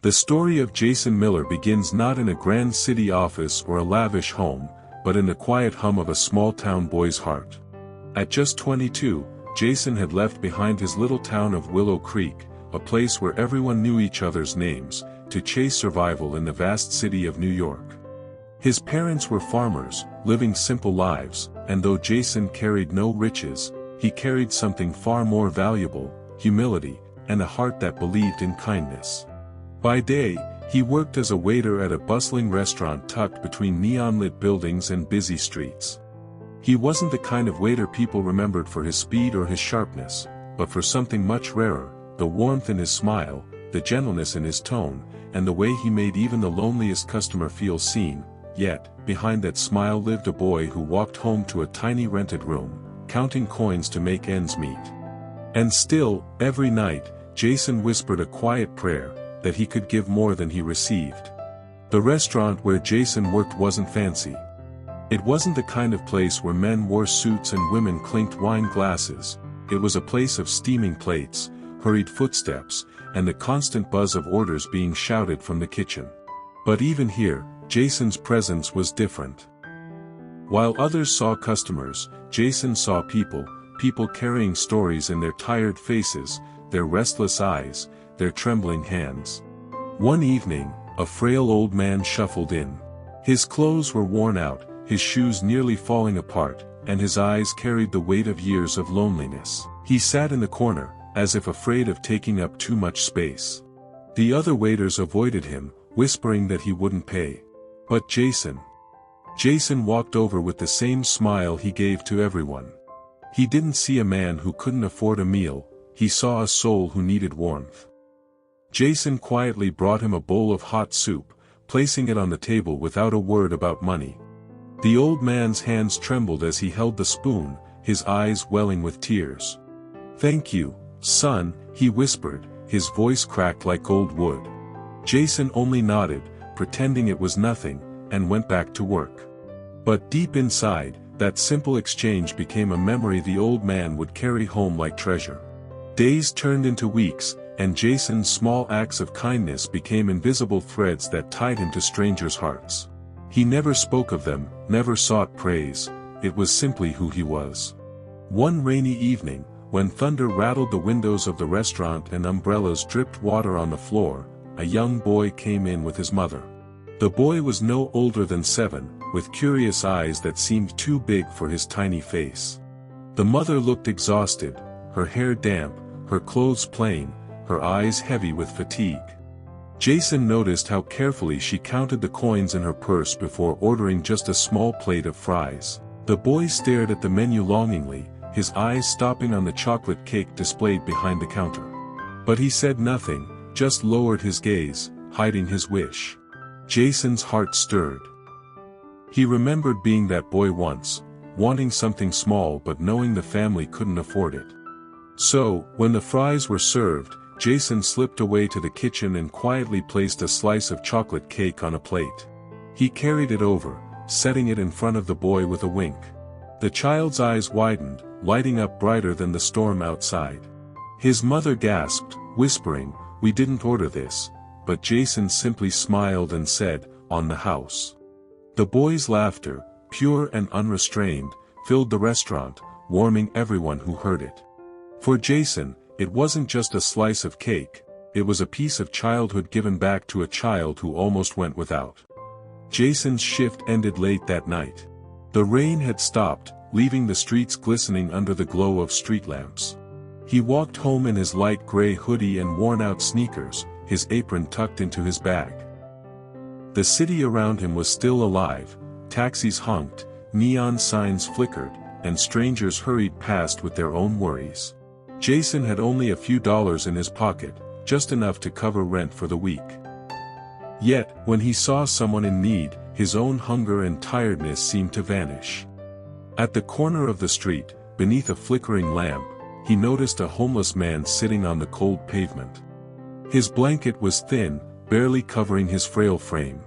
The story of Jason Miller begins not in a grand city office or a lavish home, but in the quiet hum of a small-town boy's heart. At just 22, Jason had left behind his little town of Willow Creek, a place where everyone knew each other's names, to chase survival in the vast city of New York. His parents were farmers, living simple lives, and though Jason carried no riches, he carried something far more valuable: humility, and a heart that believed in kindness. By day, he worked as a waiter at a bustling restaurant tucked between neon-lit buildings and busy streets. He wasn't the kind of waiter people remembered for his speed or his sharpness, but for something much rarer: the warmth in his smile, the gentleness in his tone, and the way he made even the loneliest customer feel seen. Yet, behind that smile lived a boy who walked home to a tiny rented room, counting coins to make ends meet. And still, every night, Jason whispered a quiet prayer, that he could give more than he received. The restaurant where Jason worked wasn't fancy. It wasn't the kind of place where men wore suits and women clinked wine glasses. It was a place of steaming plates, hurried footsteps, and the constant buzz of orders being shouted from the kitchen. But even here, Jason's presence was different. While others saw customers, Jason saw people carrying stories in their tired faces, their restless eyes, their trembling hands. One evening, a frail old man shuffled in. His clothes were worn out, his shoes nearly falling apart, and his eyes carried the weight of years of loneliness. He sat in the corner, as if afraid of taking up too much space. The other waiters avoided him, whispering that he wouldn't pay. But Jason walked over with the same smile he gave to everyone. He didn't see a man who couldn't afford a meal, he saw a soul who needed warmth. Jason quietly brought him a bowl of hot soup, placing it on the table without a word about money. The old man's hands trembled as he held the spoon, his eyes welling with tears. "Thank you, son," he whispered, his voice cracked like old wood. Jason only nodded, pretending it was nothing, and went back to work. But deep inside, that simple exchange became a memory the old man would carry home like treasure. Days turned into weeks, and Jason's small acts of kindness became invisible threads that tied him to strangers' hearts. He never spoke of them, never sought praise, it was simply who he was. One rainy evening, when thunder rattled the windows of the restaurant and umbrellas dripped water on the floor, a young boy came in with his mother. The boy was no older than 7, with curious eyes that seemed too big for his tiny face. The mother looked exhausted, her hair damp, her clothes plain, her eyes heavy with fatigue. Jason noticed how carefully she counted the coins in her purse before ordering just a small plate of fries. The boy stared at the menu longingly, his eyes stopping on the chocolate cake displayed behind the counter. But he said nothing, just lowered his gaze, hiding his wish. Jason's heart stirred. He remembered being that boy once, wanting something small but knowing the family couldn't afford it. So, when the fries were served, Jason slipped away to the kitchen and quietly placed a slice of chocolate cake on a plate. He carried it over, setting it in front of the boy with a wink. The child's eyes widened, lighting up brighter than the storm outside. His mother gasped, whispering, "We didn't order this," but Jason simply smiled and said, "On the house." The boy's laughter, pure and unrestrained, filled the restaurant, warming everyone who heard it. For Jason, it wasn't just a slice of cake, it was a piece of childhood given back to a child who almost went without. Jason's shift ended late that night. The rain had stopped, leaving the streets glistening under the glow of street lamps. He walked home in his light gray hoodie and worn-out sneakers, his apron tucked into his bag. The city around him was still alive, taxis honked, neon signs flickered, and strangers hurried past with their own worries. Jason had only a few dollars in his pocket, just enough to cover rent for the week. Yet, when he saw someone in need, his own hunger and tiredness seemed to vanish. At the corner of the street, beneath a flickering lamp, he noticed a homeless man sitting on the cold pavement. His blanket was thin, barely covering his frail frame.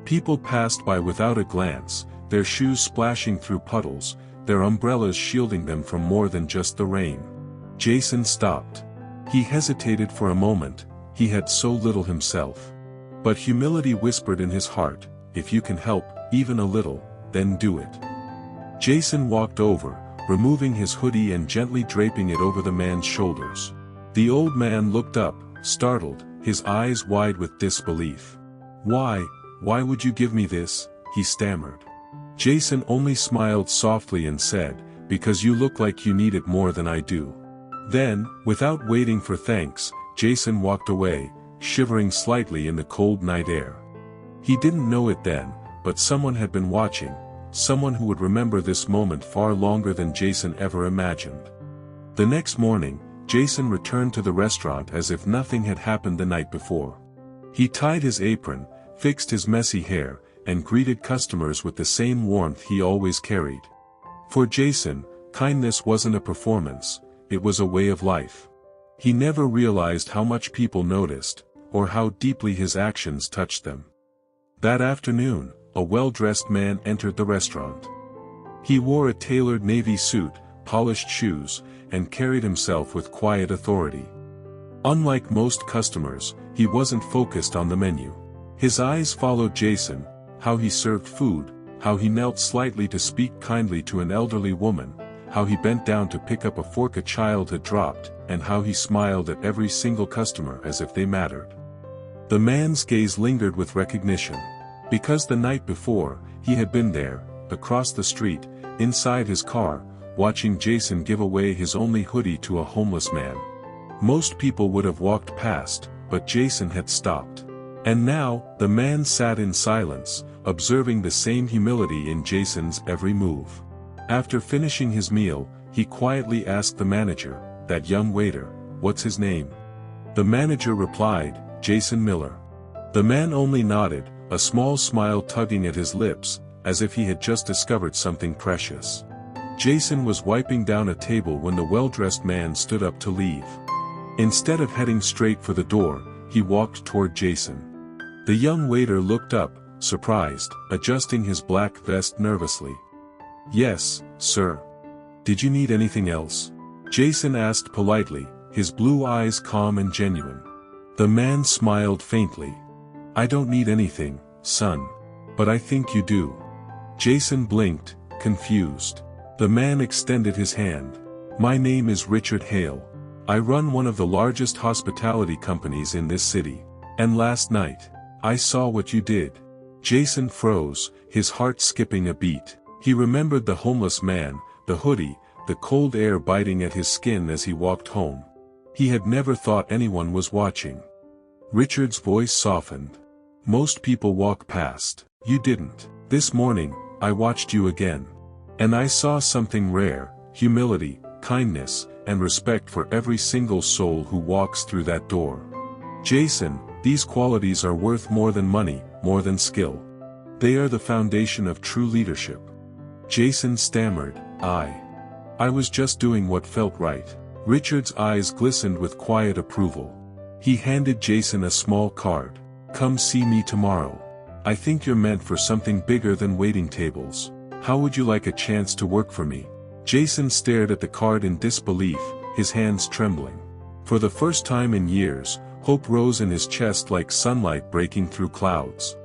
People passed by without a glance, their shoes splashing through puddles, their umbrellas shielding them from more than just the rain. Jason stopped. He hesitated for a moment, he had so little himself. But humility whispered in his heart, if you can help, even a little, then do it. Jason walked over, removing his hoodie and gently draping it over the man's shoulders. The old man looked up, startled, his eyes wide with disbelief. Why would you give me this?" he stammered. Jason only smiled softly and said, "Because you look like you need it more than I do." Then, without waiting for thanks, Jason walked away, shivering slightly in the cold night air. He didn't know it then, but someone had been watching, someone who would remember this moment far longer than Jason ever imagined. The next morning, Jason returned to the restaurant as if nothing had happened the night before. He tied his apron, fixed his messy hair, and greeted customers with the same warmth he always carried. For Jason, kindness wasn't a performance, it was a way of life. He never realized how much people noticed, or how deeply his actions touched them. That afternoon, a well-dressed man entered the restaurant. He wore a tailored navy suit, polished shoes, and carried himself with quiet authority. Unlike most customers, he wasn't focused on the menu. His eyes followed Jason, how he served food, how he knelt slightly to speak kindly to an elderly woman, how he bent down to pick up a fork a child had dropped, and how he smiled at every single customer as if they mattered. The man's gaze lingered with recognition. Because the night before, he had been there, across the street, inside his car, watching Jason give away his only hoodie to a homeless man. Most people would have walked past, but Jason had stopped. And now, the man sat in silence, observing the same humility in Jason's every move. After finishing his meal, he quietly asked the manager, that young waiter, "What's his name?" The manager replied, "Jason Miller." The man only nodded, a small smile tugging at his lips, as if he had just discovered something precious. Jason was wiping down a table when the well-dressed man stood up to leave. Instead of heading straight for the door, he walked toward Jason. The young waiter looked up, surprised, adjusting his black vest nervously. "Yes, sir. Did you need anything else?" Jason asked politely, his blue eyes calm and genuine. The man smiled faintly. "I don't need anything, son. But I think you do." Jason blinked, confused. The man extended his hand. "My name is Richard Hale. I run one of the largest hospitality companies in this city. And last night, I saw what you did." Jason froze, his heart skipping a beat. He remembered the homeless man, the hoodie, the cold air biting at his skin as he walked home. He had never thought anyone was watching. Richard's voice softened. "Most people walk past. You didn't. This morning, I watched you again. And I saw something rare, humility, kindness, and respect for every single soul who walks through that door. Jason, these qualities are worth more than money, more than skill. They are the foundation of true leadership." Jason stammered, I was just doing what felt right." Richard's eyes glistened with quiet approval. He handed Jason a small card. "Come see me tomorrow. I think you're meant for something bigger than waiting tables. How would you like a chance to work for me?" Jason stared at the card in disbelief, his hands trembling. For the first time in years, hope rose in his chest like sunlight breaking through clouds.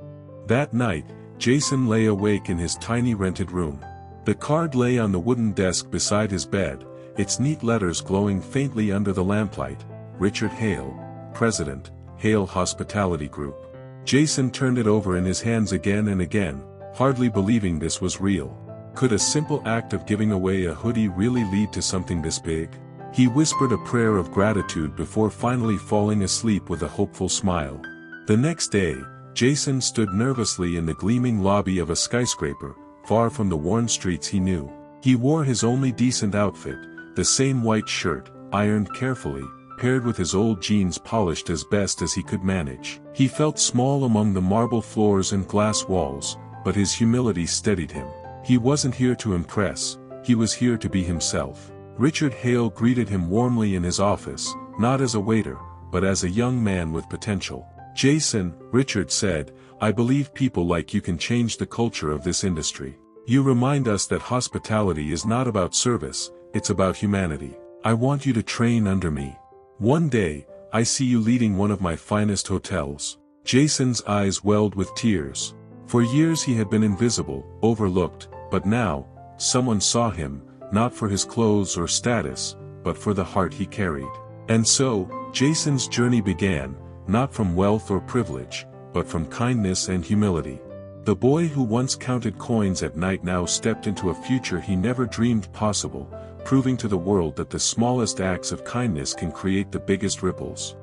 That night, Jason lay awake in his tiny rented room. The card lay on the wooden desk beside his bed, its neat letters glowing faintly under the lamplight. Richard Hale, President, Hale Hospitality Group. Jason turned it over in his hands again and again, hardly believing this was real. Could a simple act of giving away a hoodie really lead to something this big? He whispered a prayer of gratitude before finally falling asleep with a hopeful smile. The next day, Jason stood nervously in the gleaming lobby of a skyscraper, far from the worn streets he knew. He wore his only decent outfit, the same white shirt, ironed carefully, paired with his old jeans polished as best as he could manage. He felt small among the marble floors and glass walls, but his humility steadied him. He wasn't here to impress, he was here to be himself. Richard Hale greeted him warmly in his office, not as a waiter, but as a young man with potential. "Jason," Richard said, "I believe people like you can change the culture of this industry. You remind us that hospitality is not about service, it's about humanity. I want you to train under me. One day, I see you leading one of my finest hotels." Jason's eyes welled with tears. For years he had been invisible, overlooked, but now, someone saw him, not for his clothes or status, but for the heart he carried. And so, Jason's journey began, not from wealth or privilege, but from kindness and humility. The boy who once counted coins at night now stepped into a future he never dreamed possible, proving to the world that the smallest acts of kindness can create the biggest ripples.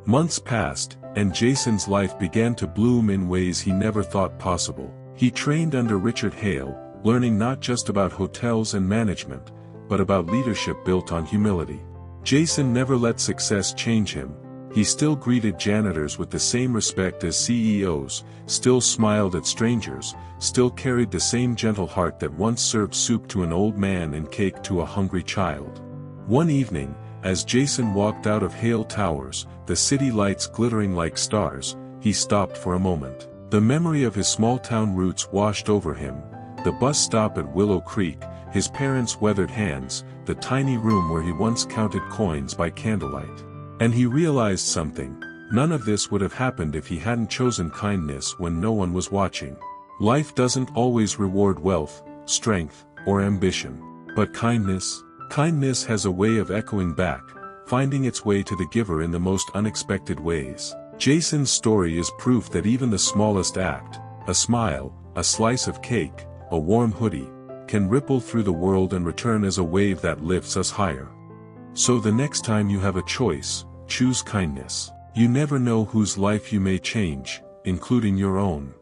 Months passed, and Jason's life began to bloom in ways he never thought possible. He trained under Richard Hale, learning not just about hotels and management, but about leadership built on humility. Jason never let success change him. He still greeted janitors with the same respect as CEOs, still smiled at strangers, still carried the same gentle heart that once served soup to an old man and cake to a hungry child. One evening, as Jason walked out of Hale Towers, the city lights glittering like stars, he stopped for a moment. The memory of his small-town roots washed over him, the bus stop at Willow Creek, his parents' weathered hands, the tiny room where he once counted coins by candlelight. And he realized something: none of this would have happened if he hadn't chosen kindness when no one was watching. Life doesn't always reward wealth, strength, or ambition. But kindness has a way of echoing back, finding its way to the giver in the most unexpected ways. Jason's story is proof that even the smallest act, a smile, a slice of cake, a warm hoodie, can ripple through the world and return as a wave that lifts us higher. So the next time you have a choice, choose kindness. You never know whose life you may change, including your own.